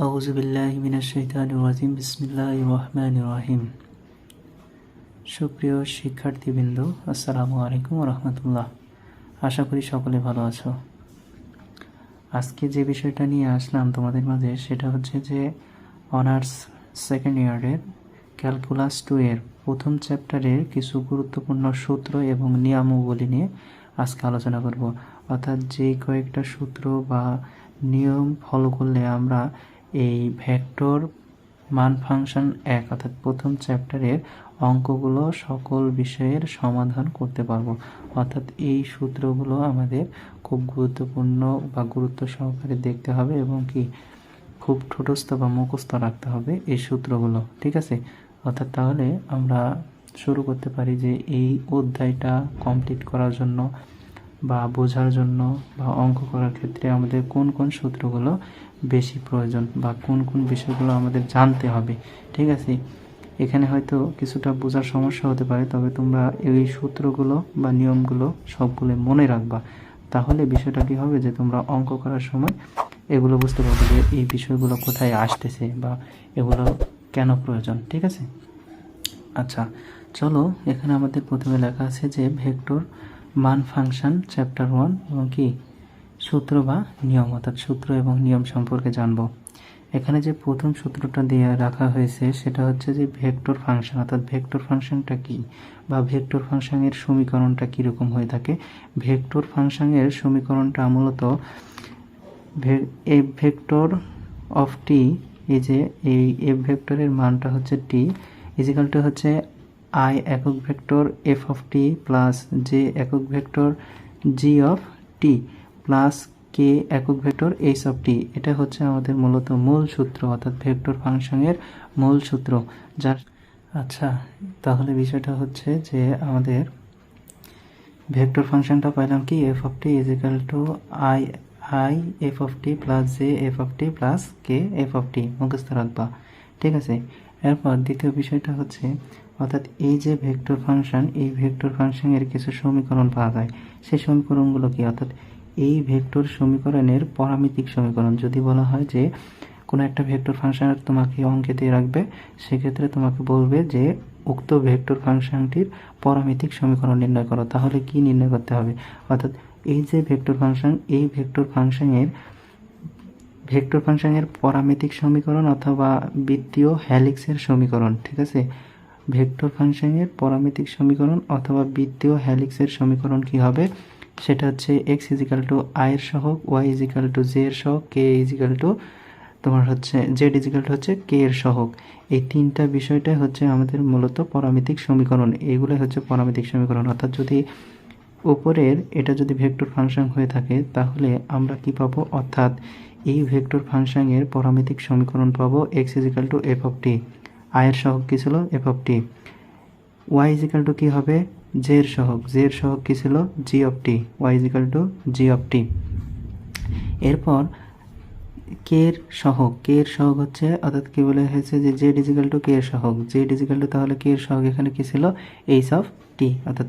আউযুবিল্লাহি মিনাশ শাইতানির রাজিম বিসমিল্লাহির রহমানির রহিম। সুপ্রিয় শিক্ষার্থীবৃন্দ, আসসালামু আলাইকুম ওয়া রাহমাতুল্লাহ। আশা করি সকলে ভালো আছো। আজকে যে বিষয়টা নিয়ে আসলাম তোমাদের মাঝে সেটা হচ্ছে যে অনার্স সেকেন্ড ইয়ারের ক্যালকুলাস 2 এর প্রথম চ্যাপ্টারের কিছু গুরুত্বপূর্ণ সূত্র এবং নিয়মাবলী নিয়ে আজকে আলোচনা করব। অর্থাৎ যে কয়েকটা সূত্র বা নিয়ম ফলো করলে আমরা এই ভেক্টর মান ফাংশন 1 অর্থাৎ প্রথম চ্যাপ্টারের অঙ্কগুলো সকল বিষয়ের সমাধান করতে পারবো। অর্থাৎ এই সূত্রগুলো আমাদের খুব গুরুত্বপূর্ণ বা গুরুত্ব সহকারে দেখতে হবে এবং কি খুব ঠোঁটস্থ বা মুখস্থ রাখতে হবে এই সূত্রগুলো, ঠিক আছে? অর্থাৎ তাহলে আমরা শুরু করতে পারি যে এই অধ্যায়টা কমপ্লিট করার জন্য বা বোঝার জন্য বা অঙ্ক করার ক্ষেত্রে আমাদের কোন কোন সূত্রগুলো বেশি প্রয়োজন বা কোন কোন বিষয়গুলো আমাদের জানতে হবে, ঠিক আছে? এখানে হয়তো কিছুটা বোঝার সমস্যা হতে পারে, তবে তোমরা এই সূত্রগুলো বা নিয়মগুলো সবগুলো মনে রাখবা। তাহলে বিষয়টা কী হবে যে তোমরা অঙ্ক করার সময় এগুলো বুঝতে পারবে যে এই বিষয়গুলো কোথায় আসতেছে বা এগুলো কেন প্রয়োজন, ঠিক আছে? আচ্ছা, চলো এখানে আমাদের প্রথমে লেখা আছে যে ভেক্টর মান ফাংশন চ্যাপ্টার 1 এবং কি সূত্র বা নিয়ম, অর্থাৎ সূত্র এবং নিয়ম সম্পর্কে জানবো। এখানে যে প্রথম সূত্রটা দিয়ে রাখা হয়েছে সেটা হচ্ছে যে ভেক্টর ফাংশন, অর্থাৎ ভেক্টর ফাংশনটা কি বা ভেক্টর ফাংশনের সমীকরণটা কীরকম হয়ে থাকে। ভেক্টর ফাংশনের সমীকরণটা মূলত এফ ভেক্টর অফ টি, এই যে এই এফ ভেক্টরের মানটা হচ্ছে টি ইজিক্যাল টু হচ্ছে আই একক vector F of T plus J একক vector G of T plus K একক ভেক্টর এইচ অফ টি। এটা হচ্ছে আমাদের মূলত মূল সূত্র, অর্থাৎ ভেক্টর ফাংশনের মূল সূত্র যার। আচ্ছা, তাহলে বিষয়টা হচ্ছে যে আমাদের ভেক্টর ফাংশনটা পাইলাম কি F of T equal to I F of T plus J F of T plus K F of T, মুখস্থ রাখবা, ঠিক আছে? এরপর দ্বিতীয় বিষয়টা হচ্ছে অর্থাৎ এই যে ভেক্টর ফাংশন, এই ভেক্টর ফাংশনের কিছু সমীকরণ পাওয়া যায়। সেই সমীকরণগুলো কি, অর্থাৎ এই ভেক্টর সমীকরণের পরামিতিক সমীকরণ। যদি বলা হয় যে কোনো একটা ভেক্টর ফাংশন তোমাকে অঙ্কে দিয়ে রাখবে, সেক্ষেত্রে তোমাকে বলবে যে উক্ত ভেক্টর ফাংশনটির পরামিতিক সমীকরণ নির্ণয় করো, তাহলে কি নির্ণয় করতে হবে? অর্থাৎ এই যে ভেক্টর ফাংশন, এই ভেক্টর ফাংশনের পরামিতিক সমীকরণ অথবা বৃত্তীয় হ্যালিক্সের সমীকরণ, ঠিক আছে? ভেক্টর ফাংশনের পরামিতিক সমীকরণ অথবা বৃত্তীয় হ্যালিক্সের সমীকরণ কি হবে? সেটা হচ্ছে এক্স ইজিক্যাল টু আই এর সহগ, ওয়াই ইজিক্যাল টু জে এর সহগ, কে ইজিক্যাল টু তোমার হচ্ছে জেড ইজিক্যাল টু হচ্ছে কে এর সহগ। এই তিনটা বিষয়টাই হচ্ছে আমাদের মূলত পরামিতিক সমীকরণ। এইগুলোই হচ্ছে পরামিতিক সমীকরণ। অর্থাৎ যদি উপরের এটা যদি ভেক্টর ফাংশন হয়ে থাকে তাহলে আমরা কি পাবো? অর্থাৎ এই ভেক্টর ফাংশনের পরামিতিক সমীকরণ পাবো X equal to F of T, আয়ের সহগ কী ছিল? F of T. Y equal to কী হবে? জে এর সহগ, জে এর সহগ কী ছিল? G of T, Y equal to G of T. এরপর কে এর সহগ হচ্ছে, অর্থাৎ কি বলে হয়েছে যে জেড ইজিক্যাল টু কে এর সহগ, জেড ইজিক্যাল টু তাহলে কে এর সহগ এখানে কি ছিল? এইচ অফ টি, অর্থাৎ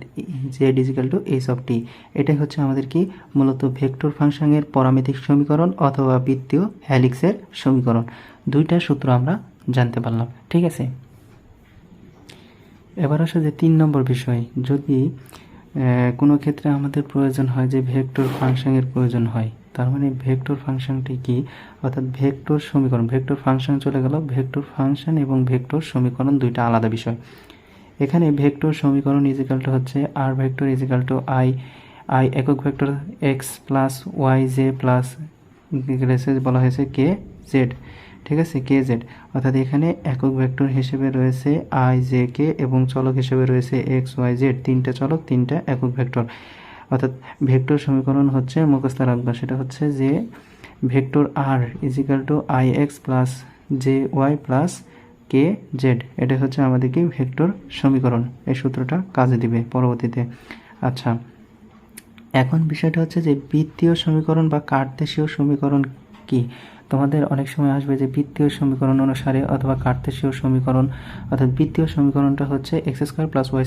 Z equal to H of T. এটাই হচ্ছে আমাদের কি মূলত ভেক্টর ফাংশনের পরামিতিক সমীকরণ অথবা বৃত্তীয় হ্যালিক্সের সমীকরণ। দুইটা সূত্র আমরা জানতে পারলাম, ঠিক আছে? এবার আসে যে 3 নম্বর বিষয়, যদি কোনো ক্ষেত্রে আমাদের প্রয়োজন হয় যে ভেক্টর ফাংশনের প্রয়োজন হয়, তার মানে ভেক্টর ফাংশনটি কি? অর্থাৎ ভেক্টর সমীকরণ, ভেক্টর ফাংশন চলে গেল, ভেক্টর ফাংশন এবং ভেক্টর সমীকরণ দুইটা আলাদা বিষয়। এখানে ভেক্টর সমীকরণ ইজিক্যাল টু হচ্ছে আর ভেক্টর ইজিক্যাল টু আই একক vector X plus Y J plus বলা হয়েছে কে জেড, ঠিক আছে? কে জেড, অর্থাৎ এখানে একক ভেক্টর হিসেবে রয়েছে আই জে কে এবং চলক হিসেবে রয়েছে এক্স ওয়াই জেড, তিনটা চলক তিনটা একক ভেক্টর। অর্থাৎ ভেক্টর সমীকরণ হচ্ছে মুখস্থ রাখবা, সেটা হচ্ছে যে vector R is equal to I X plus J Y plus K Z, এটা হচ্ছে আমাদের কি ভেক্টর সমীকরণ। এই সূত্রটা কাজে দিবে পরবর্তীতে। আচ্ছা, এখন বিষয়টা হচ্ছে যে বৃত্তীয় সমীকরণ বা কার্তেশীয় সমীকরণ কি? তোমাদের অনেক সময় আসবে যে বৃত্তীয় সমীকরণ অনুসারে অথবা কার্তেশীয় সমীকরণ, অর্থাৎ বৃত্তীয় সমীকরণটা হচ্ছে x² + y²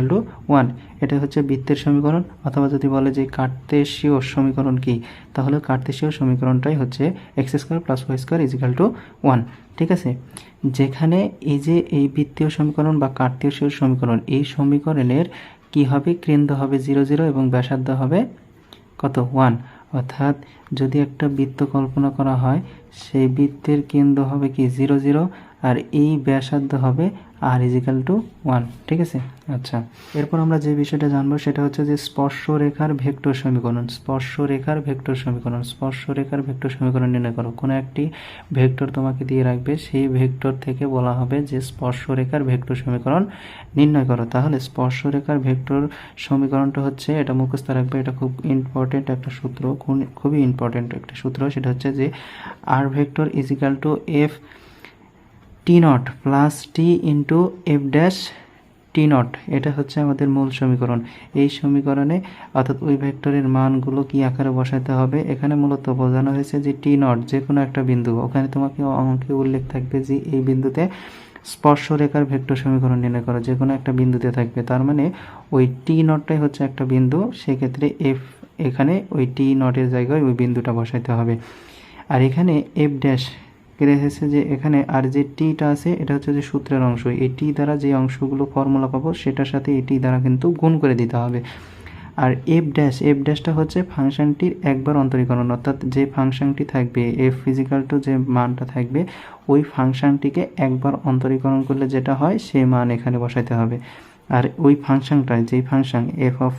= 1, এটা হচ্ছে বৃত্তের সমীকরণ। অথবা যদি বলে যে কার্তেশীয় সমীকরণ কি, তাহলে কার্তেশীয় সমীকরণটাই হচ্ছে x² + y² = 1। ঠিক আছে, যেখানে এই যে এই বৃত্তীয় সমীকরণ বা কার্তেশীয় সমীকরণ, এই সমীকরণের কি হবে, কেন্দ্র হবে 0 0 এবং ব্যাসার্ধ হবে কত, 1। অর্থাৎ যদি একটা বৃত্ত কল্পনা করা হয়, সেই বৃত্তের কেন্দ্র হবে কি 0 0, আর এই ব্যাসার্ধ হবে r = 1। ঠিক আছে, আচ্ছা, এরপর আমরা যে বিষয়টা জানবো সেটা হচ্ছে যে স্পর্শরেখার ভেক্টর সমীকরণ। স্পর্শরেখার ভেক্টর সমীকরণ, স্পর্শরেখার ভেক্টর সমীকরণ নির্ণয় করো। কোনো একটি ভেক্টর তোমাকে দিয়ে রাখবে, সেই ভেক্টর থেকে বলা হবে যে স্পর্শরেখার ভেক্টর সমীকরণ নির্ণয় করো। তাহলে স্পর্শরেখার ভেক্টর সমীকরণটা হচ্ছে, এটা মুখস্থ রাখবে, এটা খুব ইম্পর্টেন্ট একটা সূত্র, খুবই ইম্পর্টেন্ট একটা সূত্র। সেটা হচ্ছে যে r vector = f t0 plus t into f dash t0, এটা হচ্ছে আমাদের মূল সমীকরণ। এই সমীকরণে অর্থাৎ ওই ভেক্টরের মানগুলো কি আকারে বসাতে হবে, এখানে মূলত বোঝানো হয়েছে যে t0 যে কোনো একটা বিন্দু, ওখানে তোমাকে অঙ্কে উল্লেখ থাকবে যে এই বিন্দুতে স্পর্শরেখার ভেক্টর সমীকরণ নির্ণয় করো, যে কোনো একটা বিন্দুতে থাকবে। তার মানে ওই t0টাই হচ্ছে একটা বিন্দু, সেক্ষেত্রে f, এখানে ওই t0 এর জায়গায় ওই বিন্দুটা বসাইতে হবে। আর এখানে f ড্যাশ রেখেছে যে এখানে আর যে টিটা আছে এটা হচ্ছে যে সূত্রের অংশ, এই টি দ্বারা যে অংশগুলো ফর্মুলা পাবো সেটার সাথে এই টি দ্বারা কিন্তু গুণ করে দিতে হবে। আর এফ ড্যাশটা হচ্ছে ফাংশনটির একবার অন্তরীকরণ, অর্থাৎ যে ফাংশনটি থাকবে f = যে মানটা থাকবে, ওই ফাংশনটিকে একবার অন্তরীকরণ করলে যেটা হয় সেই মান এখানে বসাইতে হবে। আর ওই ফাংশনটায়, যেই ফাংশন f অফ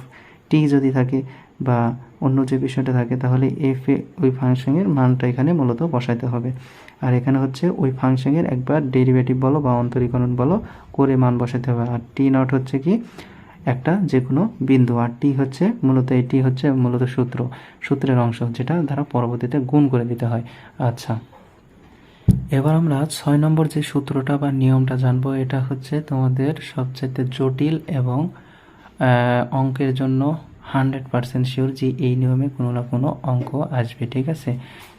টি যদি থাকে বা অন্য যে বিষয়টা থাকে, তাহলে f এ ওই ফাংশনের মানটা এখানে মূলত বসাইতে হবে। আর এখানে হচ্ছে ওই ফাংশনের একবার ডেরিভেটিভ বলো বা অন্তরীকরণ বলো করে মান বসাতে হবে। আর t0 হচ্ছে কি একটা যে কোনো বিন্দু, আর টি হচ্ছে মূলত, এটি হচ্ছে মূলত সূত্রের অংশ, যেটা দ্বারা পরবর্তীতে গুণ করে দিতে হয়। আচ্ছা, এবার আমরা 6 নম্বর যে সূত্রটা বা নিয়মটা জানবো, এটা হচ্ছে তোমাদের সবচেয়ে জটিল এবং অঙ্কের জন্য 100% শিওর যে এই নিয়মে কোনো না কোনো অঙ্ক আসবে। ঠিক আছে,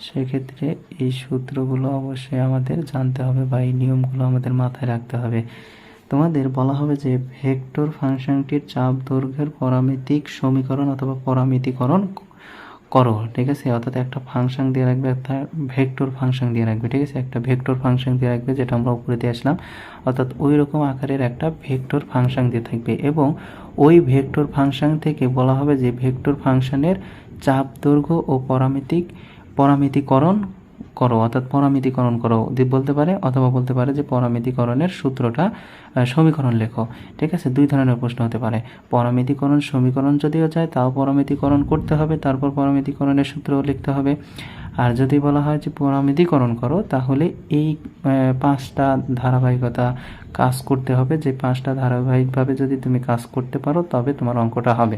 সেক্ষেত্রে এই সূত্রগুলো অবশ্যই আমাদের জানতে হবে বা এই নিয়মগুলো আমাদের মাথায় রাখতে হবে। তোমাদের বলা হবে যে ভেক্টর ফাংশনটির চাপ দৈর্ঘ্যের পরামিতিক সমীকরণ অথবা পরামিতিকরণ করো। ঠিক আছে, অর্থাৎ একটা ফাংশন দিয়ে রাখবে, একটা ভেক্টর ফাংশন দিয়ে রাখবে। ঠিক আছে, একটা ভেক্টর ফাংশন দিয়ে রাখবে, যেটা আমরা উপরে দিয়ে আসলাম, অর্থাৎ ওই রকম আকারের একটা ভেক্টর ফাংশন দিয়ে থাকবে। এবং ওই ভেক্টর ফাংশন থেকে বলা হবে যে ভেক্টর ফাংশনের চাপ দৈর্ঘ্য ও পরামিতিকরণ করো, অর্থাৎ পরামিতিকরণ করো বলতে পারে, অথবা বলতে পারে যে পরামিতিকরণের সূত্রটা, সমীকরণ লেখো। ঠিক আছে, দুই ধরনের প্রশ্ন হতে পারে। পরামিতিকরণ সমীকরণ যদিও চায় তাও পরামিতিকরণ করতে হবে, তারপর পরামিতিকরণের সূত্র লিখতে হবে। আর যদি বলা হয় যে পরামিতিকরণ করো, তাহলে এই 5টা ধারাবাহিকতা কাজ করতে হবে, যে 5টা ধারাবাহিকভাবে যদি তুমি কাজ করতে পারো তবে তোমার অঙ্কটা হবে।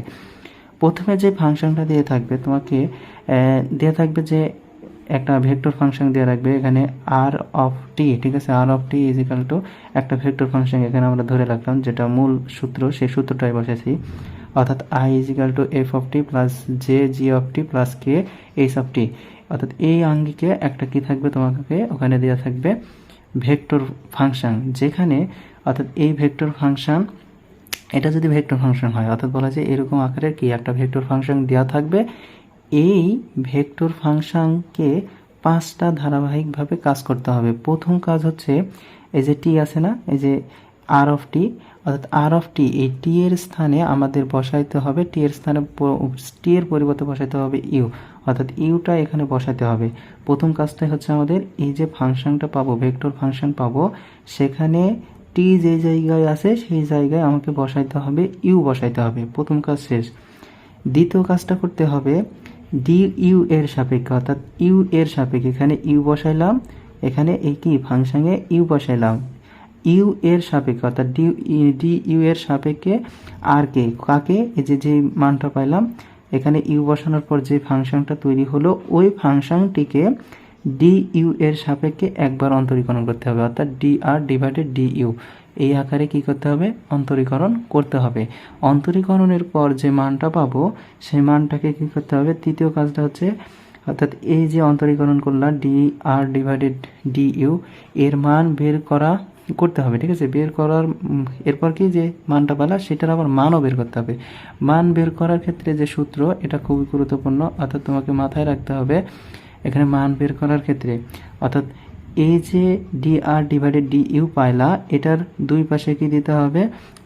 প্রথমে যে ফাংশনটা দিয়ে থাকবে তোমাকে, দিয়ে থাকবে যে একটা ভেক্টর ফাংশন দিয়ে রাখবে এখানে r অফ টি। ঠিক আছে, r অফ টি = একটা ভেক্টর ফাংশন এখানে আমরা ধরে রাখলাম, যেটা মূল সূত্র, সেই সূত্রটাই বসেছি। অর্থাৎ i = f of T plus J G of T plus K H of T. অর্থাৎ এই আঙ্গিকে একটা কি থাকবে, তোমাকে ওখানে দেওয়া থাকবে ভেক্টর ফাংশন, যেখানে অর্থাৎ এই ভেক্টর ফাংশন, এটা যদি ভেক্টর ফাংশন হয়, অর্থাৎ বলা যায় এরকম আকারের কি একটা ভেক্টর ফাংশন দেওয়া থাকবে। এই ভেক্টর ফাংশনকে 5টা ধারাবাহিকভাবে কাজ করতে হবে। প্রথম কাজ হচ্ছে এই যে টি আছে না, এই যে আর অফ টি, অর্থাৎ আর অফ টি, এই টি এর স্থানে আমাদের বসাইতে হবে, টি এর স্থানে টি এর পরিবর্তে বসাইতে হবে ইউ, অর্থাৎ ইউটা এখানে বসাইতে হবে। প্রথম কাজটাই হচ্ছে আমাদের এই যে ফাংশনটা পাবো, ভেক্টর ফাংশন পাবো, সেখানে টি যে জায়গায় আছে সেই জায়গায় আমাকে বসাইতে হবে ইউ, বসাইতে হবে। প্রথম কাজ শেষ। দ্বিতীয় কাজটা করতে হবে ডি ইউ এর সাপেক্ষে, অর্থাৎ ইউ এর সাপেক্ষে এখানে ইউ বসাইলাম, এখানে এই কি ফাংশনে ইউ বসাইলাম, ইউ এর সাপেক্ষে, অর্থাৎ ডি ইউ এর সাপেক্ষে আর কে কাকে, এই যে মানটা পাইলাম, এখানে ইউ বসানোর পর যে ফাংশনটা তৈরি হলো, ওই ফাংশনটিকে ডি ইউ এর সাপেক্ষে একবার অন্তরীকরণ করতে হবে, অর্থাৎ D R divided by D, U আকারে কি করতে হবে, অন্তরীকরণ করতে হবে। অন্তরীকরণের পর যে মানটা পাবো সেই মানটাকে কি করতে হবে, তৃতীয় কাজটা হচ্ছে অর্থাৎ এই যে অন্তরীকরণ করলাম dr/du, এর মান বের করতে হবে, ঠিক আছে। বের করার এরপর কি যে মানটা পেলা সেটার আবার মানও বের করতে হবে। মান বের করার ক্ষেত্রে যে সূত্র, এটা খুবই গুরুত্বপূর্ণ, অর্থাৎ তোমাকে মাথায় রাখতে হবে এখানে মান বের করার ক্ষেত্রে, অর্থাৎ এই যে dr/du পাইলা, এটার দুই পাশে কি দিতে হবে,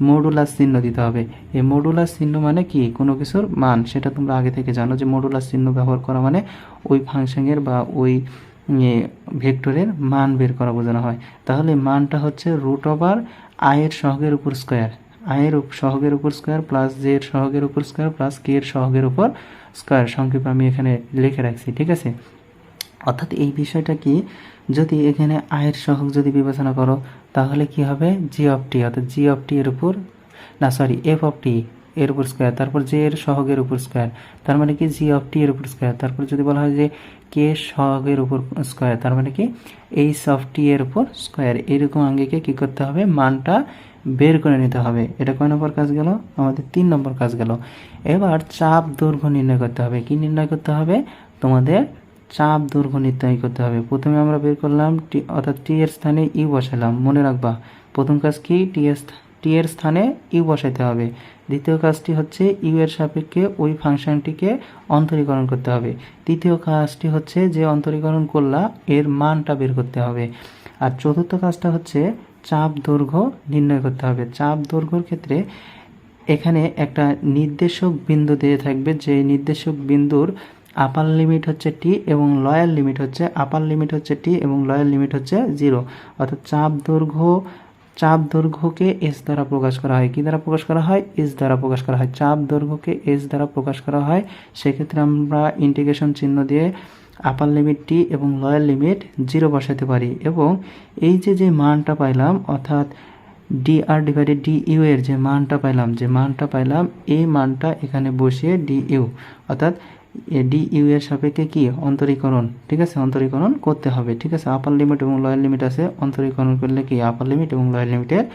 মডুলাস চিহ্ন দিতে হবে। এই মডুলাস চিহ্ন মানে কি, কোনো কিছুর মান, সেটা তোমরা আগে থেকে জানো যে মডুলাস চিহ্ন ব্যবহার করা মানে ওই ফাংশনের বা ওই ভেক্টরের মান বের করা বোঝানো হয়। তাহলে মানটা হচ্ছে √, আয়ের সহগের উপর স্কোয়ার, আয়ের সহগের উপর স্কোয়ার প্লাস জে এর সহগের উপর স্কোয়ার প্লাস কে এর সহগের উপর স্কোয়ার, সংক্ষেপে আমি এখানে লিখে রাখছি, ঠিক আছে। অর্থাৎ এই বিষয়টা কি, যদি এখানে আয়ের সহগ যদি বিবেচনা করো তাহলে কি হবে, g(t), অর্থাৎ g(t) এর উপর f(t) এর উপর স্কোয়ার, তারপর জে এর সহগের উপর স্কোয়ার, তার মানে কি g(t) এর উপর স্কোয়ার, তারপর যদি বলা হয় যে কে সহগের উপর স্কোয়ার, তার মানে কি h(t) এর উপর স্কোয়ার। এরকম আঙ্গিকে কি করতে হবে, মানটা বের করে নিতে হবে। এটা কয় নম্বর কাজ গেল, আমাদের 3 নম্বর কাজ গেল। এবার চাপ দৈর্ঘ্য নির্ণয় করতে হবে। কি নির্ণয় করতে হবে, তোমাদের চাপ দৈর্ঘ্য নির্ণয় করতে হবে। প্রথমে আমরা বের করলাম অর্থাৎ টি এর স্থানে ইউ বসালাম, মনে রাখবা প্রথম কাজ কি, টি এর স্থানে ইউ বসাইতে হবে। দ্বিতীয় কাজটি হচ্ছে ইউ এর সাপেক্ষে ওই ফাংশনটিকে অন্তরীকরণ করতে হবে। তৃতীয় কাজটি হচ্ছে যে অন্তরীকরণ করলা এর মানটা বের করতে হবে। আর চতুর্থ কাজটা হচ্ছে চাপ দৈর্ঘ্য নির্ণয় করতে হবে। চাপ দৈর্ঘ্যের ক্ষেত্রে এখানে একটা নির্দেশক বিন্দু দিয়ে থাকবে, যে নির্দেশক বিন্দুর আপার লিমিট হচ্ছে টি এবং লোয়ার লিমিট হচ্ছে, আপার লিমিট হচ্ছে টি এবং লোয়ার লিমিট হচ্ছে 0। অর্থাৎ চাপ দৈর্ঘ্যকে এস দ্বারা প্রকাশ করা হয়। কি দ্বারা প্রকাশ করা হয়, এস দ্বারা প্রকাশ করা হয়। চাপ দৈর্ঘ্যকে এস দ্বারা প্রকাশ করা হয়। সেক্ষেত্রে আমরা ইন্টিগ্রেশন চিহ্ন দিয়ে আপার লিমিট টি এবং লোয়ার লিমিট 0 বসাতে পারি। এবং এই যে মানটা পাইলাম, অর্থাৎ dr/du এর যে মানটা পাইলাম, এই মানটা এখানে বসিয়ে du, অর্থাৎ du এর সাপেক্ষে কি অন্তরীকরণ, ঠিক আছে, অন্তরীকরণ করতে হবে, ঠিক আছে। আপার লিমিট এবং লোয়ার লিমিট আছে, অন্তরীকরণ করলে কি আপার লিমিট এবং লোয়ার লিমিটের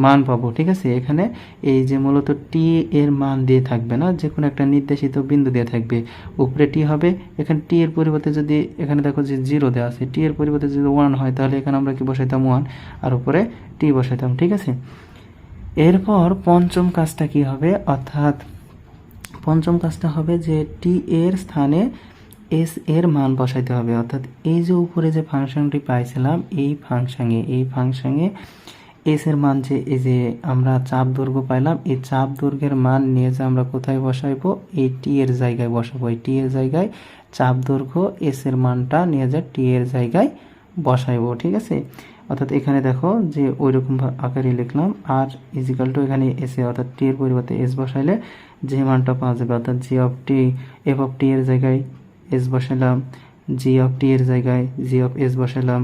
মান পাবো, ঠিক আছে। এখানে এই যে মূলত টি এর মান দিয়ে থাকবে না, যে কোনো একটা নির্দেশিত বিন্দু দিয়ে থাকবে। উপরে টি হবে, এখানে টি এর পরিবর্তে যদি এখানে দেখো যে 0 দেওয়া আছে, টি এর পরিবর্তে যদি 1 হয় তাহলে এখানে আমরা কি বসাইতাম 1, আর উপরে টি বসাইতাম, ঠিক আছে। এরপর পঞ্চম কাজটা কি হবে, অর্থাৎ পঞ্চম কাজটা হবে যে টি এর স্থানে এস এর মান বসাইতে হবে। অর্থাৎ এই যে উপরে যে ফাংশনটি পাইছিলাম, এই ফাংশনে এস এর মান, যে এই যে আমরা চাপ দৈর্ঘ্য পাইলাম, এই চাপ দৈর্ঘ্যের মান নিয়ে যে আমরা কোথায় বসাইবো, এই টি এর জায়গায় বসাবো। এই টি এর জায়গায় চাপ দৈর্ঘ্য এস এর মানটা নিয়ে যা টি এর জায়গায় বসাইবো, ঠিক আছে। অর্থাৎ এখানে দেখো যে ওইরকম আকারে লিখলাম, আর ইজিক্যাল টু এখানে এস, অর্থাৎ টি এর পরিবর্তে এস বসাইলে যে মানটা পাওয়া যাবে, অর্থাৎ f(t) এর জায়গায় এস বসাইলাম, g(t) এর জায়গায় g(s) বসাইলাম,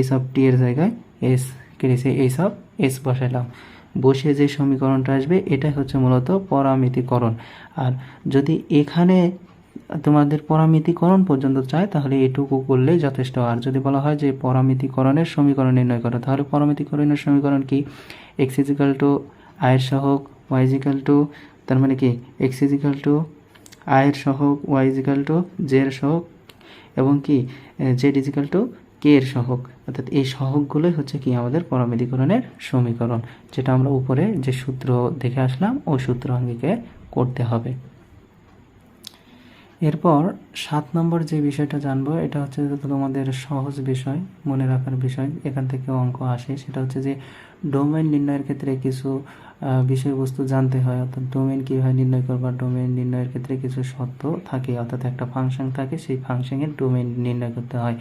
h(t) এর জায়গায় এস কেড়েছে h(s) বসাইলাম। বসিয়ে যে সমীকরণটা আসবে এটাই হচ্ছে মূলত পরামিতিকরণ। আর যদি এখানে তোমাদের পরামিতিকরণ পর্যন্ত চায় তাহলে এটুকু করলেই যথেষ্ট। আর যদি বলা হয় যে পরামিতিকরণের সমীকরণ নির্ণয় করো, তাহলে পরামিতিকরণের সমীকরণ কি, x = আয়ের সহগ, y = তার মানে কি x = আয়ের সহগ, y = j এর সহগ এবং কি z = k এর সহগ। অর্থাৎ এই সহগগুলোই হচ্ছে কি আমাদের পরামিতিকরণের সমীকরণ, যেটা আমরা উপরে যে সূত্র দেখে আসলাম ওই সূত্র আঙ্গিকে করতে হবে। এরপর 7 নম্বর যে বিষয়টা জানবো, এটা হচ্ছে তোমাদের সহজ বিষয়, মনে রাখার বিষয়, এখান থেকে অঙ্ক আসে। সেটা হচ্ছে যে ডোমেইন নির্ণয়ের ক্ষেত্রে কিছু বিষয়বস্তু জানতে হয়। অর্থাৎ ডোমেইন কীভাবে নির্ণয় করবা, ডোমেইন নির্ণয়ের ক্ষেত্রে কিছু শর্ত থাকে, অর্থাৎ একটা ফাংশন থাকে, সেই ফাংশনের ডোমেইন নির্ণয় করতে হয়।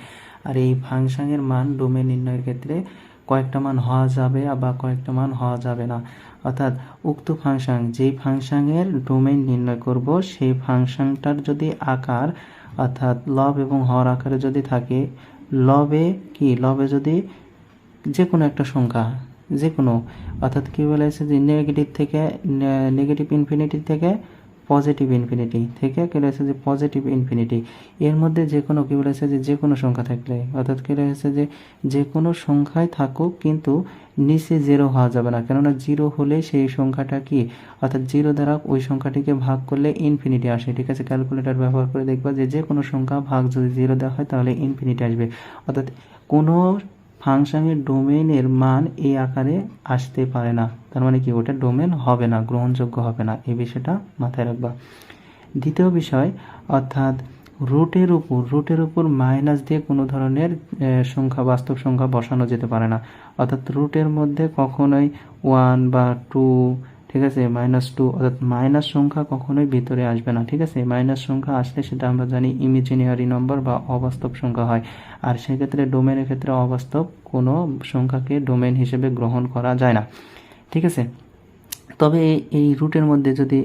আর এই ফাংশনের মান ডোমেইন নির্ণয়ের ক্ষেত্রে কয়েকটা মান হওয়া যাবে বা কয়েকটা মান হওয়া যাবে না। অর্থাৎ উক্ত ফাংশন, যেই ফাংশনের ডোমেইন নির্ণয় করব, সেই ফাংশনটার যদি আকার অর্থাৎ লব এবং হর আকারে যদি থাকে, লবে যদি যে কোনো একটা সংখ্যা, যে কোনো, অর্থাৎ কি বলেছে যে নেগেটিভ ইনফিনিটি থেকে পজিটিভ ইনফিনিটি থেকে কি রয়েছে যে পজিটিভ ইনফিনিটি। এর মধ্যে যে কোনো কি বলেছে যে কোনো সংখ্যা থাকলে, অর্থাৎ কি রয়েছে যে কোনো সংখ্যায় থাকুক কিন্তু নিচে জিরো হওয়া যাবে না, কেননা জিরো হলে সেই সংখ্যাটা কি, অর্থাৎ জিরো দ্বারা ওই সংখ্যাটিকে ভাগ করলে ইনফিনিটি আসে। ঠিক আছে, ক্যালকুলেটর ব্যবহার করে দেখবা যে কোনো সংখ্যা ভাগ যদি জিরো দেওয়া হয় তাহলে ইনফিনিটি আসবে। অর্থাৎ কোনো ফাংশনের ডোমেইনের মান এই আকারে আসতে পারে না, তার মানে কি ওটা ডোমেন হবে না, গ্রহণযোগ্য হবে না, এই বিষয়টা মাথায় রাখবা। দ্বিতীয় বিষয়, অর্থাৎ রুটের উপর মাইনাস দিয়ে কোনো ধরনের সংখ্যা, বাস্তব সংখ্যা বসানো যেতে পারে না। অর্থাৎ রুটের মধ্যে কখনোই 1 বা 2, ঠিক আছে, -2, অর্থাৎ মাইনাস সংখ্যা কখনোই ভিতরে আসবে না। ঠিক আছে, মাইনাস সংখ্যা আসলে সেটা আমরা জানি ইমাজিনারি নম্বর বা অবাস্তব সংখ্যা হয়। আর সেক্ষেত্রে ডোমেনের ক্ষেত্রে অবাস্তব কোনো সংখ্যাকে ডোমেন হিসেবে গ্রহণ করা যায় না। ঠিক আছে, তবে এই রুটের মধ্যে যদি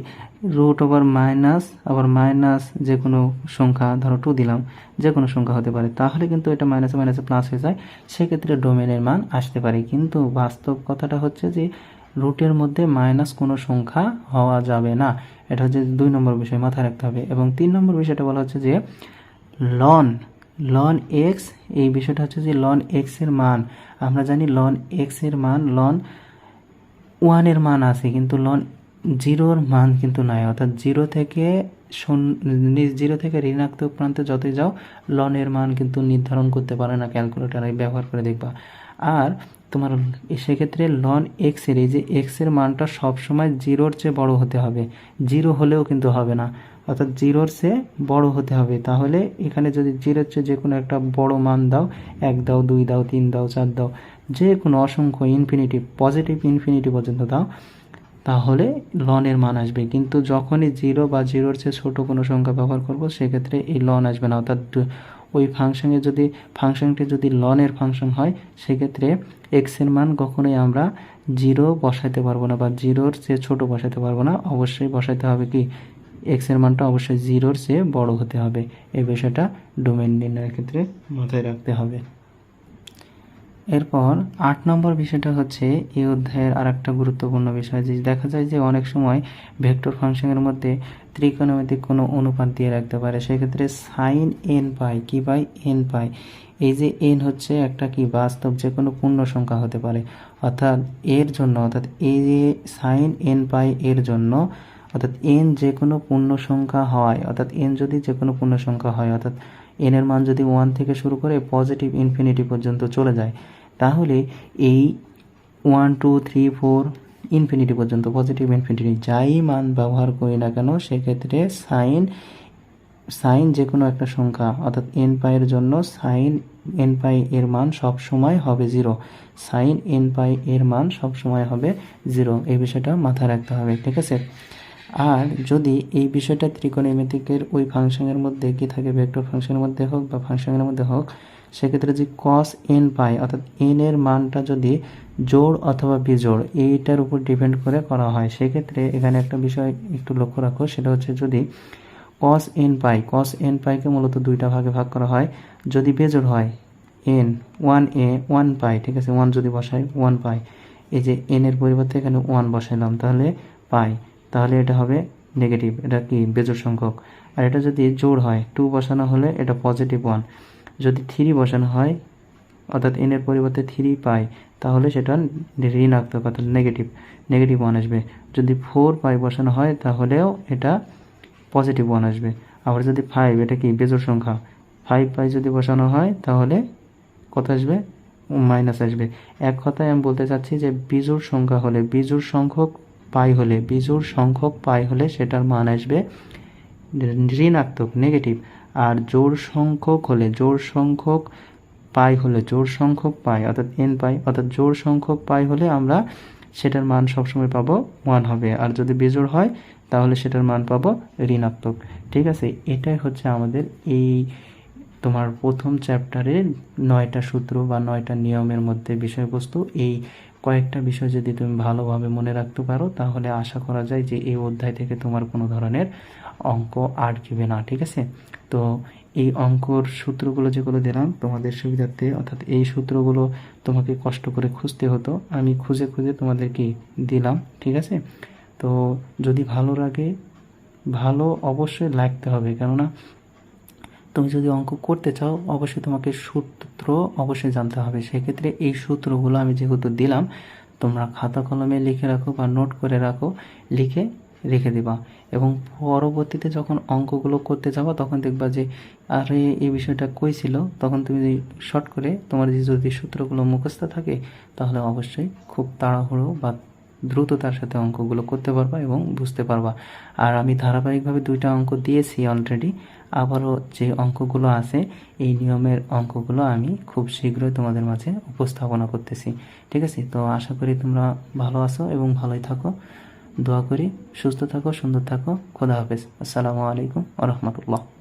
রুট ওভার মাইনাস, আবার মাইনাস যে কোনো সংখ্যা, ধরো 2 দিলাম, যে কোনো সংখ্যা হতে পারে, তাহলে কিন্তু এটা মাইনাসে মাইনাসে প্লাস হয়ে যায়, সেক্ষেত্রে ডোমেনের মান আসতে পারে। কিন্তু বাস্তব কথাটা হচ্ছে যে রুটের মধ্যে মাইনাস কোনো সংখ্যা হওয়া যাবে না। এটা হচ্ছে 2 নম্বর বিষয়, মাথায় রাখতে হবে। এবং 3 নম্বর বিষয়টা বলা হচ্ছে যে লন এক্স, এই বিষয়টা হচ্ছে যে লন এক্স এর মান, আমরা জানি লন এক্স এর মান লন 1 এর মান আছে, কিন্তু লন 0 মান কিন্তু নাই। অর্থাৎ 0 থেকে ঋণাত্মক প্রান্তে যতই যাও লনের মান কিন্তু নির্ধারণ করতে পারে না, ক্যালকুলেটর ব্যবহার করে দেখবা। আর তোমার সেক্ষেত্রে লন এক্স এর, এই যে এক্স এর মানটা সবসময় 0-র চেয়ে বড় হতে হবে, 0 হলেও কিন্তু হবে না, অর্থাৎ 0-র চেয়ে বড় হতে হবে। তাহলে এখানে যদি 0-র চেয়ে যে কোনো একটা বড় মান দাও, 1 দাও, 2 দাও, 3 দাও, 4 দাও, যে কোনো অসংখ্য ইনফিনিটি, পজিটিভ ইনফিনিটি পর্যন্ত দাও, তাহলে লনের মান আসবে। কিন্তু যখনই 0 বা 0-র চেয়ে ছোট কোনো সংখ্যা ব্যবহার করব, সেক্ষেত্রে এই লন আসবে না। অর্থাৎ ওই ফাংশনটি যদি লনের ফাংশন হয়, সেক্ষেত্রে এক্স এর মান কখনোই আমরা 0 বসাইতে পারবো না, বা 0-র চেয়ে ছোট বসাইতে পারবো না, অবশ্যই বসাইতে হবে কি, এক্স এর মানটা অবশ্যই 0-র চেয়ে বড় হতে হবে। এই বিষয়টা ডোমেন নির্ণয়ের ক্ষেত্রে মাথায় রাখতে হবে। এরপর 8 নম্বর বিষয়টা হচ্ছে এই অধ্যায়ের আর একটা গুরুত্বপূর্ণ বিষয়, যে দেখা যায় যে অনেক সময় ভেক্টর ফাংশনের মধ্যে ত্রিকোণমিতিক কোনো অনুপাত দিয়ে রাখতে পারে, সেক্ষেত্রে সাইন এন পাই, কি পাই, এন পাই। এই যে এন হচ্ছে একটা কি বাস্তব যে কোনো পূর্ণ সংখ্যা হতে পারে, অর্থাৎ এর জন্য, অর্থাৎ এই যে সাইন এন পাই এর জন্য, অর্থাৎ এন যে কোনো পূর্ণ সংখ্যা হয়, অর্থাৎ এন যদি যে কোনো পূর্ণ সংখ্যা হয়, অর্থাৎ এন এর মান যদি 1 থেকে শুরু করে পজিটিভ ইনফিনিটি পর্যন্ত চলে যায়, তাহলে এই 1, 2, 3, 4 ইনফিনিটি পর্যন্ত, পজিটিভ ইনফিনিটি যাই মান ব্যবহার করি না কেন, সেক্ষেত্রে সাইন যে কোনো একটা সংখ্যা, অর্থাৎ এন পাইয়ের জন্য সাইন এন পাই এর মান সব সময় হবে 0, সাইন এন পাই এর মান সব সময় হবে 0। এই বিষয়টা মাথায় রাখতে হবে। ঠিক আছে, আর যদি এই বিষয়টা ত্রিকোণমিতিকের ওই ফাংশনের মধ্যে কি থাকে, ভেক্টর ফাংশনের মধ্যে হোক বা ফাংশনের মধ্যে হোক, সেক্ষেত্রে যে কস এন পাই, অর্থাৎ এন এর মানটা যদি জোড় অথবা বিজোড় এইটার উপর ডিপেন্ড করে করা হয়, সেক্ষেত্রে এখানে একটা বিষয় একটু লক্ষ্য রাখো, সেটা হচ্ছে যদি কস এন পাইকে মূলত 2টা ভাগে ভাগ করা হয়। যদি বেজোড় হয় এন 1 পাই, ঠিক আছে, 1 যদি বসাই 1 পাই, এই যে এন এর পরিবর্তে এখানে 1 বসাইলাম, তাহলে পাই, তাহলে এটা হবে নেগেটিভ, এটা কি বেজোড় সংখ্যক। আর এটা যদি জোড় হয় 2 বসানো হলে এটা পজিটিভ 1, যদি 3 বসানো হয়, অর্থাৎ এন এর পরিবর্তে 3 পাই, তাহলে সেটা ঋণাত্মক, অর্থাৎ নেগেটিভ 1 আসবে। যদি 4 পাই বসানো হয়, তাহলেও এটা পজিটিভ 1 আসবে। আবার যদি 5, এটা কি বেজোড় সংখ্যা, 5 পাই যদি বসানো হয়, তাহলে কত আসবে, মাইনাস আসবে। এক কথায় আমি বলতে চাচ্ছি যে বিজোড় সংখ্যা হলে, বিজোড় সংখ্যক পাই হলে সেটার মান আসবে ঋণাত্মক, নেগেটিভ। আর জোড় সংখ্যক পাই অর্থাৎ এন পাই, অর্থাৎ জোড় সংখ্যক পাই হলে আমরা সেটার মান সবসময় পাবো 1 হবে। আর যদি বিজোড় হয় তাহলে সেটার মান পাবো ঋণাত্মক। ঠিক আছে, এটাই হচ্ছে আমাদের এই তোমার প্রথম চ্যাপ্টারের 9টা সূত্র বা 9টা নিয়মের মধ্যে বিষয়বস্তু। এই কয়েকটা বিষয় যদি তুমি ভালোভাবে মনে রাখতে পারো, তাহলে আশা করা যায় যে এই অধ্যায় থেকে তোমার কোনো ধরনের অঙ্ক আটকিবে না। ঠিক আছে, তো এই অঙ্কর সূত্রগুলো যেগুলো দিলাম তোমাদের সুবিধার্থে, অর্থাৎ এই সূত্রগুলো তোমাকে কষ্ট করে খুঁজতে হতো, আমি খুঁজে তোমাদেরকে দিলাম। ঠিক আছে, তো যদি ভালো লাগে ভালো অবশ্যই লাগতে হবে, কেননা তুমি যদি অঙ্ক করতে চাও অবশ্যই তোমাকে সূত্র অবশ্যই জানতে হবে। সেক্ষেত্রে এই সূত্রগুলো আমি যেহেতু দিলাম, তোমরা খাতা কলমে লিখে রাখো বা নোট করে রাখো, লিখে রেখে দিবা। এবং পরবর্তীতে যখন অঙ্কগুলো করতে যাবা তখন দেখবা যে আরে এই বিষয়টা কই ছিল, তখন তুমি শর্ট করে তোমার যদি সূত্রগুলো মুখস্থ থাকে তাহলে অবশ্যই খুব তাড়াহুড়ো বা দ্রুততার সাথে অঙ্কগুলো করতে পারবা এবং বুঝতে পারবা। আর আমি ধারাবাহিকভাবে 2টা অঙ্ক দিয়েছি অলরেডি, আবারও যে অঙ্কগুলো আছে এই নিয়মের অঙ্কগুলো আমি খুব শীঘ্রই তোমাদের মাঝে উপস্থাপনা করতেছি। ঠিক আছে, তো আশা করি তোমরা ভালো আছো এবং ভালোই থাকো। দোয়া করি সুস্থ থাকো, সুন্দর থাকো। খোদা হাফেজ। আসসালামু আলাইকুম ওয়া রাহমাতুল্লাহ।